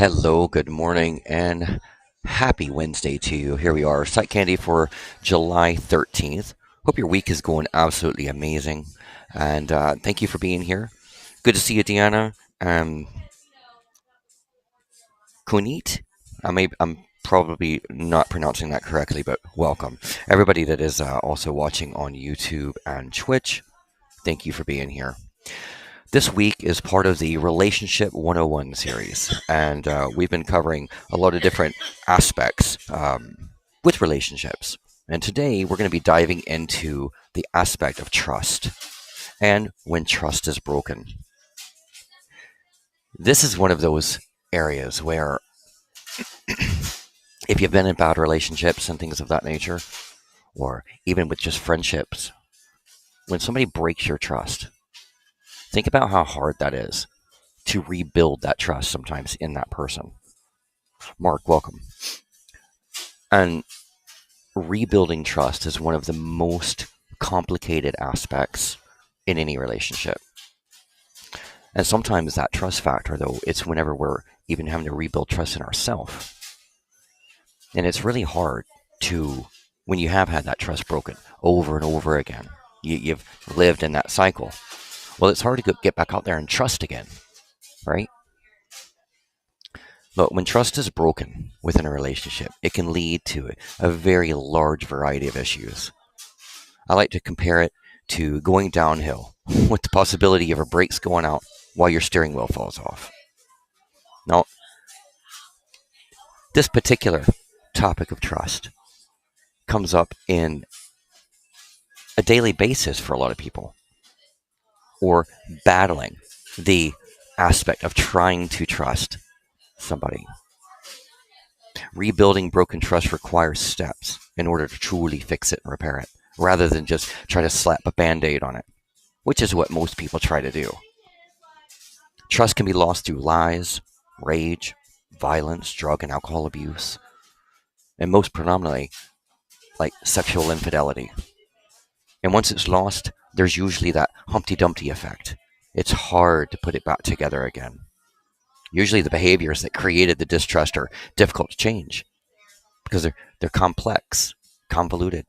Hello, good morning, and happy Wednesday to you. Here we are, Sight Candy for July 13th. Hope your week is going absolutely amazing. And thank you for being here. Good to see you, Deanna. Kunit. I'm probably not pronouncing that correctly, but welcome. Everybody that is also watching on YouTube and Twitch, thank you for being here. This week is part of the Relationship 101 series, and we've been covering a lot of different aspects with relationships. And today we're going to be diving into the aspect of trust and when trust is broken. This is one of those areas where, if you've been in bad relationships and things of that nature, or even with just friendships, when somebody breaks your trust, think about how hard that is to rebuild that trust sometimes in that person. Mark, welcome. And rebuilding trust is one of the most complicated aspects in any relationship. And sometimes that trust factor, though, it's whenever we're even having to rebuild trust in ourselves. And it's really hard to, when you have had that trust broken over and over again, you've lived in that cycle. Well, it's hard to get back out there and trust again, right? But when trust is broken within a relationship, it can lead to a very large variety of issues. I like to compare it to going downhill with the possibility of a brakes going out while your steering wheel falls off. Now, this particular topic of trust comes up in a daily basis for a lot of people, or battling the aspect of trying to trust somebody. Rebuilding broken trust requires steps in order to truly fix it and repair it, rather than just try to slap a band-aid on it, which is what most people try to do. Trust can be lost through lies, rage, violence, drug and alcohol abuse, and most predominantly, like sexual infidelity. And once it's lost, there's usually that Humpty Dumpty effect. It's hard to put it back together again. Usually the behaviors that created the distrust are difficult to change because they're complex, convoluted.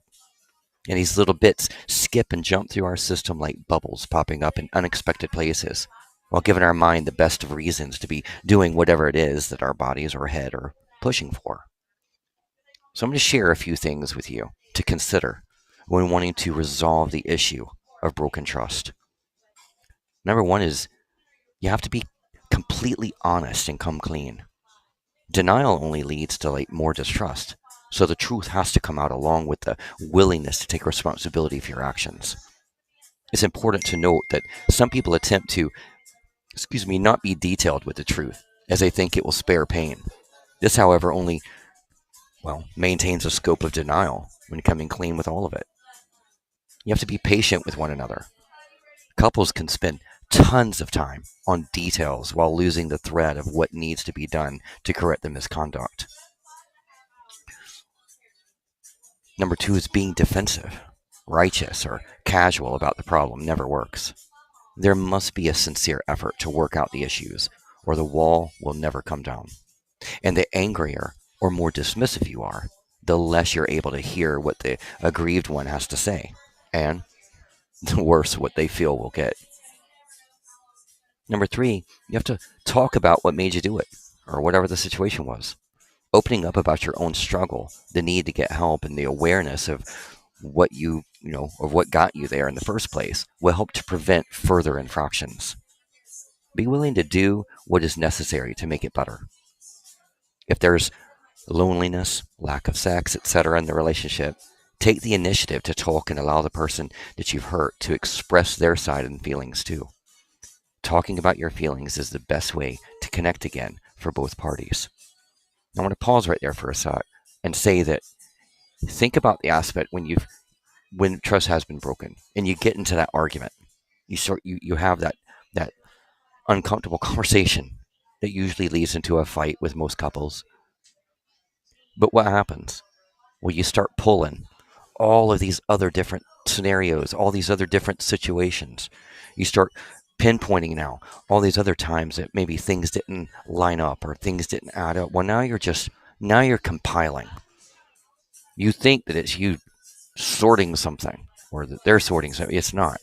And these little bits skip and jump through our system like bubbles popping up in unexpected places, while giving our mind the best of reasons to be doing whatever it is that our bodies or head are pushing for. So I'm going to share a few things with you to consider when wanting to resolve the issue of broken trust. Number one is you have to be completely honest and come clean. Denial only leads to more distrust. So the truth has to come out along with the willingness to take responsibility for your actions. It's important to note that some people attempt to, not be detailed with the truth, as they think it will spare pain. This, however, only, maintains a scope of denial when coming clean with all of it. You have to be patient with one another. Couples can spend tons of time on details while losing the thread of what needs to be done to correct the misconduct. Number two is being defensive, righteous, or casual about the problem never works. There must be a sincere effort to work out the issues, or the wall will never come down. And the angrier or more dismissive you are, the less you're able to hear what the aggrieved one has to say, and the worse what they feel will get. Number three, you have to talk about what made you do it, or whatever the situation was. Opening up about your own struggle, the need to get help, and the awareness of what of what got you there in the first place will help to prevent further infractions. Be willing to do what is necessary to make it better. If there's loneliness, lack of sex, etc. in the relationship, take the initiative to talk and allow the person that you've hurt to express their side and feelings too. Talking about your feelings is the best way to connect again for both parties. I want to pause right there for a sec and say that think about the aspect when trust has been broken and you get into that argument. You have that uncomfortable conversation that usually leads into a fight with most couples. But what happens? Well, you start pulling all of these other different scenarios, all these other different situations. You start pinpointing now all these other times that maybe things didn't line up or things didn't add up. Well, now you're compiling. You think that it's you sorting something or that they're sorting something. It's not.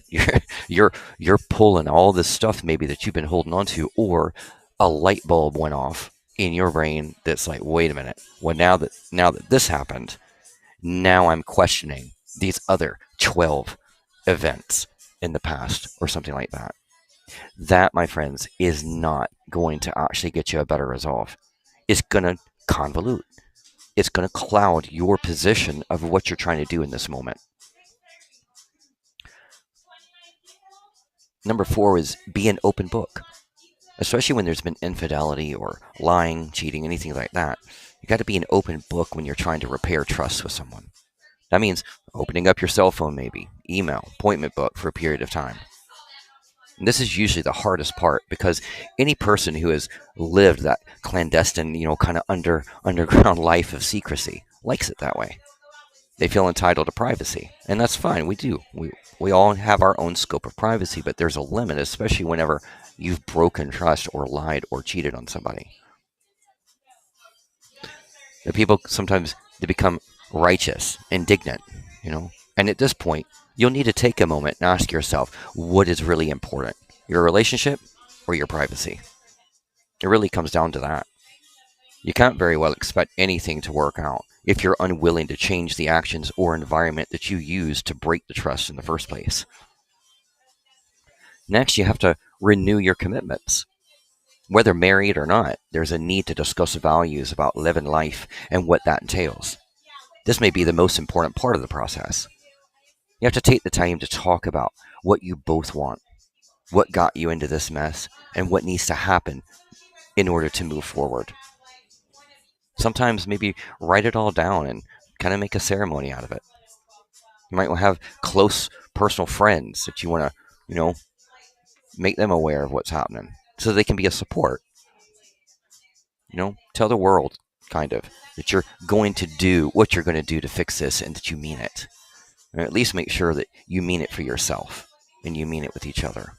You're pulling all this stuff maybe that you've been holding on to, or a light bulb went off in your brain that's like, wait a minute. Well, now that this happened, now I'm questioning these other 12 events in the past or something like that. That, my friends, is not going to actually get you a better resolve. It's going to convolute. It's going to cloud your position of what you're trying to do in this moment. Number 4 is be an open book, especially when there's been infidelity or lying, cheating, anything like that. You got to be an open book when you're trying to repair trust with someone. That means opening up your cell phone, maybe, email, appointment book for a period of time. And this is usually the hardest part because any person who has lived that clandestine, kind of underground life of secrecy likes it that way. They feel entitled to privacy, and that's fine. We do. We all have our own scope of privacy, but there's a limit, especially whenever you've broken trust or lied or cheated on somebody. The people sometimes they become righteous, indignant, and at this point, you'll need to take a moment and ask yourself, what is really important? Your relationship or your privacy? It really comes down to that. You can't very well expect anything to work out if you're unwilling to change the actions or environment that you use to break the trust in the first place. Next, you have to renew your commitments. Whether married or not, there's a need to discuss values about living life and what that entails. This may be the most important part of the process. You have to take the time to talk about what you both want, what got you into this mess, and what needs to happen in order to move forward. Sometimes maybe write it all down and kind of make a ceremony out of it. You might have close personal friends that you want to, make them aware of what's happening so they can be a support. Tell the world kind of that you're going to do what you're going to do to fix this and that you mean it. Or at least make sure that you mean it for yourself and you mean it with each other.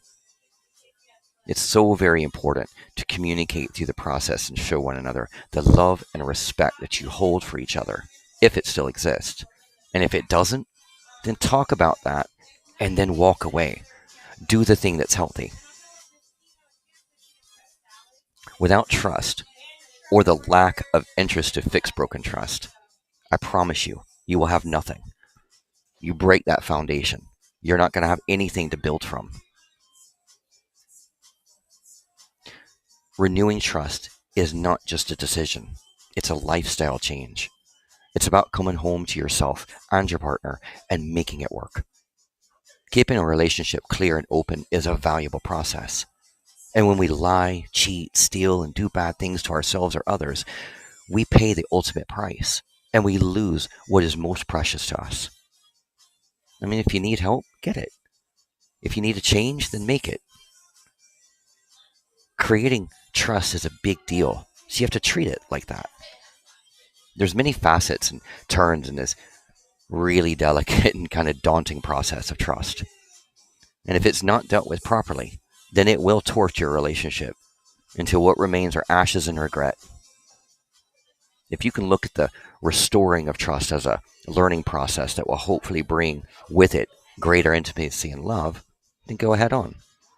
It's so very important to communicate through the process and show one another the love and respect that you hold for each other, if it still exists. And if it doesn't, then talk about that and then walk away. Do the thing that's healthy. Without trust, or the lack of interest to fix broken trust, I promise you, you will have nothing. You break that foundation, you're not going to have anything to build from. Renewing trust is not just a decision, it's a lifestyle change. It's about coming home to yourself and your partner and making it work. Keeping a relationship clear and open is a valuable process. And when we lie, cheat, steal, and do bad things to ourselves or others, we pay the ultimate price and we lose what is most precious to us. I mean, if you need help, get it. If you need a change, then make it. Creating trust is a big deal, so you have to treat it like that. There's many facets and turns in this really delicate and kind of daunting process of trust. And if it's not dealt with properly, then it will torture your relationship until what remains are ashes and regret. If you can look at the restoring of trust as a learning process that will hopefully bring with it greater intimacy and love, then go ahead on.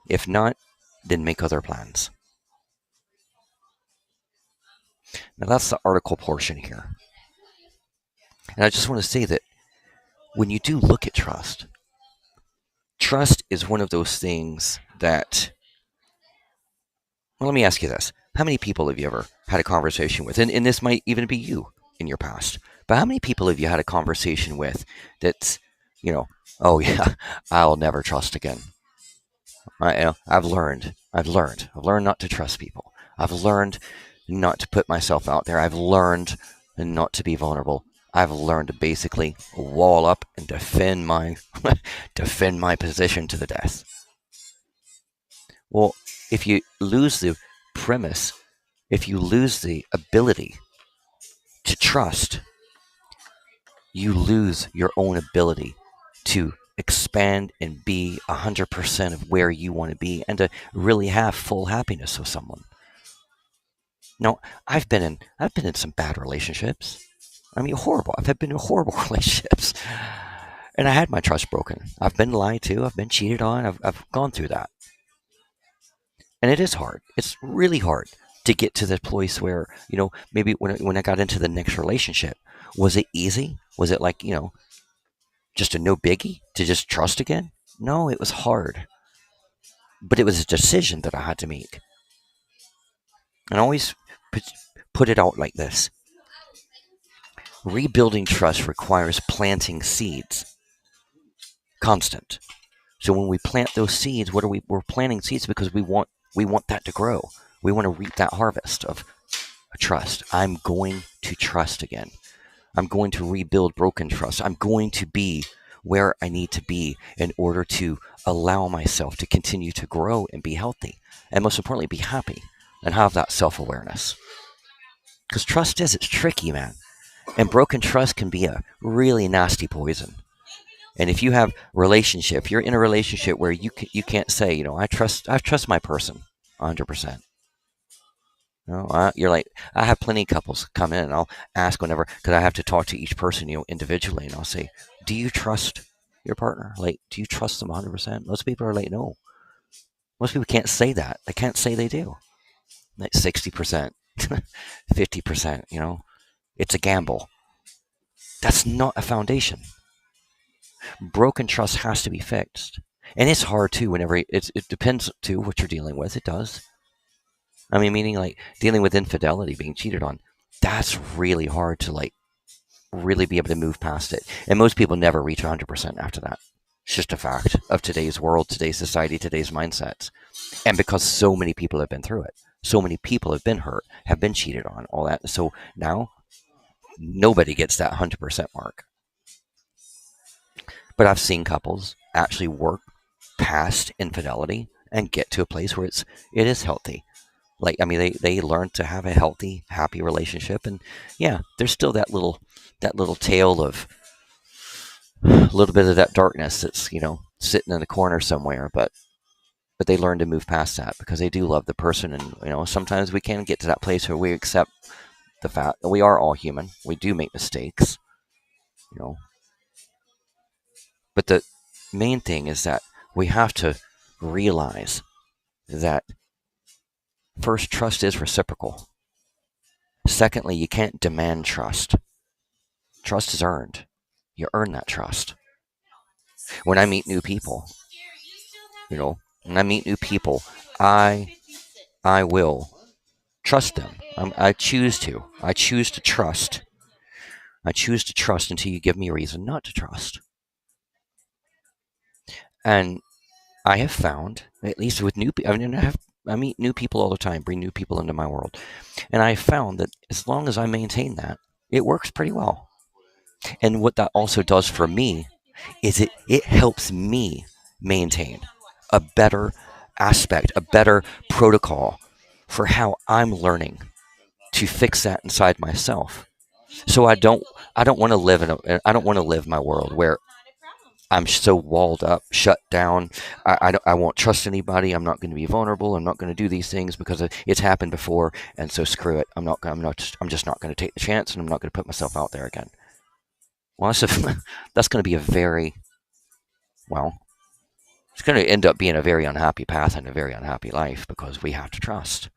If not, then make other plans. Now that's the article portion here. And I just want to say that when you do look at trust, trust is one of those things that, well, let me ask you this. How many people have you ever had a conversation with? And this might even be you in your past. But how many people have you had a conversation with that's, oh yeah, I'll never trust again. I've learned not to trust people. I've learned not to put myself out there. I've learned not to be vulnerable. I've learned to basically wall up and defend my defend my position to the death. Well, if you lose the premise, if you lose the ability to trust, you lose your own ability to expand and be 100% of where you want to be and to really have full happiness with someone. No, I've been in some bad relationships. I mean, horrible. I've been in horrible relationships, and I had my trust broken. I've been lied to. I've been cheated on. I've gone through that, and it is hard. It's really hard to get to the place where maybe when I got into the next relationship, was it easy? Was it like just a no biggie to just trust again? No, it was hard, but it was a decision that I had to make. And I always put, put it out like this: rebuilding trust requires planting seeds, constant. So when we plant those seeds, what are we? We're planting seeds because we want that to grow. We want to reap that harvest of trust. I'm going to trust again. I'm going to rebuild broken trust. I'm going to be where I need to be in order to allow myself to continue to grow and be healthy, and most importantly, be happy and have that self-awareness. Because trust it's tricky, man. And broken trust can be a really nasty poison. And if you have relationship, you're in a relationship where you can't say, I trust my person 100%. You're like, I have plenty of couples come in, and I'll ask whenever, because I have to talk to each person, individually, and I'll say, do you trust your partner? Like, do you trust them 100%? Most people are like, no. Most people can't say that. They can't say they do. Like 60%, 50%, it's a gamble. That's not a foundation. Broken trust has to be fixed. And it's hard too whenever it depends too what you're dealing with. It does. I mean, meaning like dealing with infidelity, being cheated on, that's really hard to like really be able to move past it. And most people never reach 100% after that. It's just a fact of today's world, today's society, today's mindsets. And because so many people have been through it, so many people have been hurt, have been cheated on, all that. So now nobody gets that 100% mark. But I've seen couples actually work past infidelity and get to a place where it is healthy. Like, I mean, they learn to have a healthy, happy relationship, and yeah, there's still that little tail of a little bit of that darkness that's sitting in the corner somewhere, but they learn to move past that because they do love the person, and sometimes we can get to that place where we accept the fact that we are all human. We do make mistakes, you know, but the main thing is that we have to realize that first, trust is reciprocal. Secondly, you can't demand trust. Trust is earned. You earn that trust. When I meet new people, when I meet new people, I I will trust them. I choose to. I choose to trust. I choose to trust until you give me a reason not to trust. And I have found, at least with new people, I mean, I meet new people all the time, bring new people into my world, and I found that as long as I maintain that, it works pretty well. And what that also does for me is it helps me maintain a better aspect, a better protocol for how I'm learning to fix that inside myself. So I don't want to live I don't want to live my world where I'm so walled up, shut down. I won't trust anybody. I'm not going to be vulnerable. I'm not going to do these things because it's happened before, and so screw it. I'm just not going to take the chance, and I'm not going to put myself out there again. Well, that's going to be a very well. It's going to end up being a very unhappy path and a very unhappy life because we have to trust.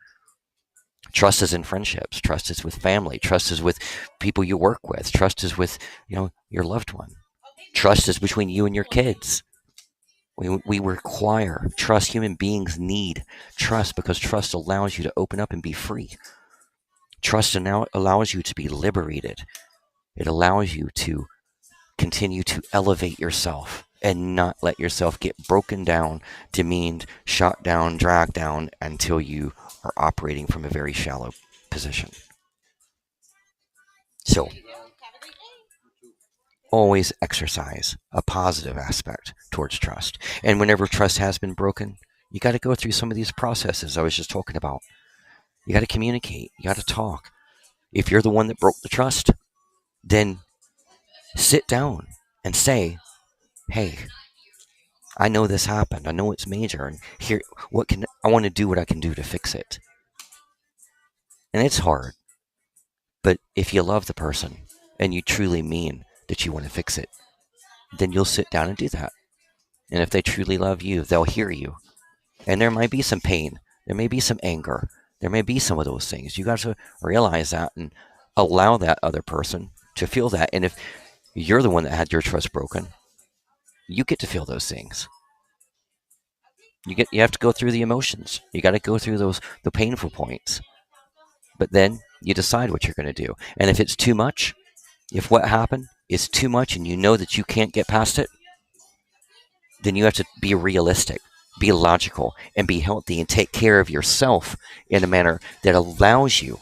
Trust is in friendships. Trust is with family. Trust is with people you work with. Trust is with your loved one. Trust is between you and your kids. We require trust. Human beings need trust because trust allows you to open up and be free. Trust now allows you to be liberated. It allows you to continue to elevate yourself and not let yourself get broken down, demeaned, shot down, dragged down until you are operating from a very shallow position. So, always exercise a positive aspect towards trust. And whenever trust has been broken, you got to go through some of these processes I was just talking about. You got to communicate, you got to talk. If you're the one that broke the trust, then sit down and say, hey, I know this happened. I know it's major, and here, I want to do what I can do to fix it. And it's hard, but if you love the person and you truly mean that you want to fix it, then you'll sit down and do that. And if they truly love you, they'll hear you. And there might be some pain, there may be some anger, there may be some of those things. You got to realize that and allow that other person to feel that. And if you're the one that had your trust broken, you get to feel those things. You have to go through the emotions. You got to go through the painful points. But then you decide what you're going to do. And if it's too much, if what happened is too much and you know that you can't get past it, then you have to be realistic, be logical, and be healthy and take care of yourself in a manner that allows you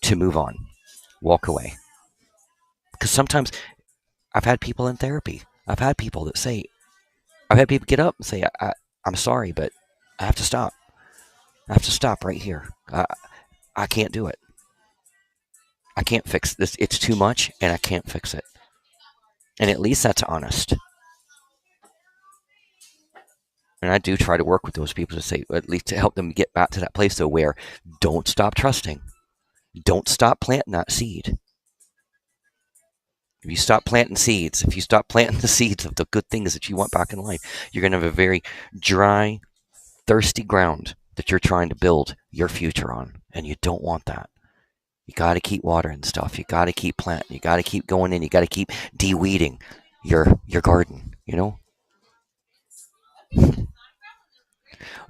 to move on, walk away. Because sometimes I've had people in therapy. I've had people that say, I've had people get up and say, I'm sorry, but I have to stop. I have to stop right here. I can't do it. I can't fix this. It's too much and I can't fix it. And at least that's honest. And I do try to work with those people to say, at least to help them get back to that place though, where don't stop trusting. Don't stop planting that seed. If you stop planting seeds, if you stop planting the seeds of the good things that you want back in life, you're going to have a very dry, thirsty ground that you're trying to build your future on. And you don't want that. You got to keep watering stuff. You got to keep planting. You got to keep going in. You got to keep de-weeding your garden, you know?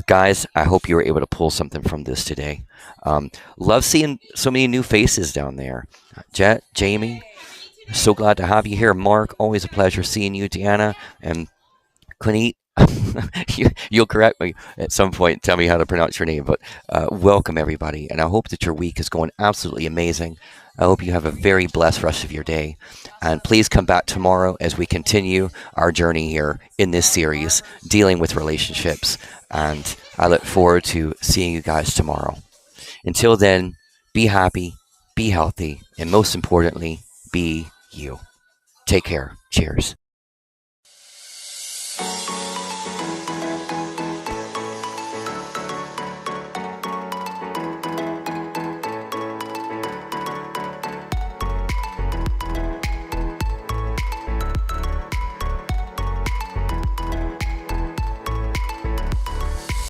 Guys, I hope you were able to pull something from this today. Love seeing so many new faces down there. Jet, Jamie, so glad to have you here. Mark, always a pleasure seeing you. Deanna and Clint, you'll correct me at some point. Tell me how to pronounce your name, but welcome everybody. And I hope that your week is going absolutely amazing. I hope you have a very blessed rest of your day. And please come back tomorrow as we continue our journey here in this series, dealing with relationships. And I look forward to seeing you guys tomorrow. Until then, be happy, be healthy, and most importantly, be you. Take care. Cheers.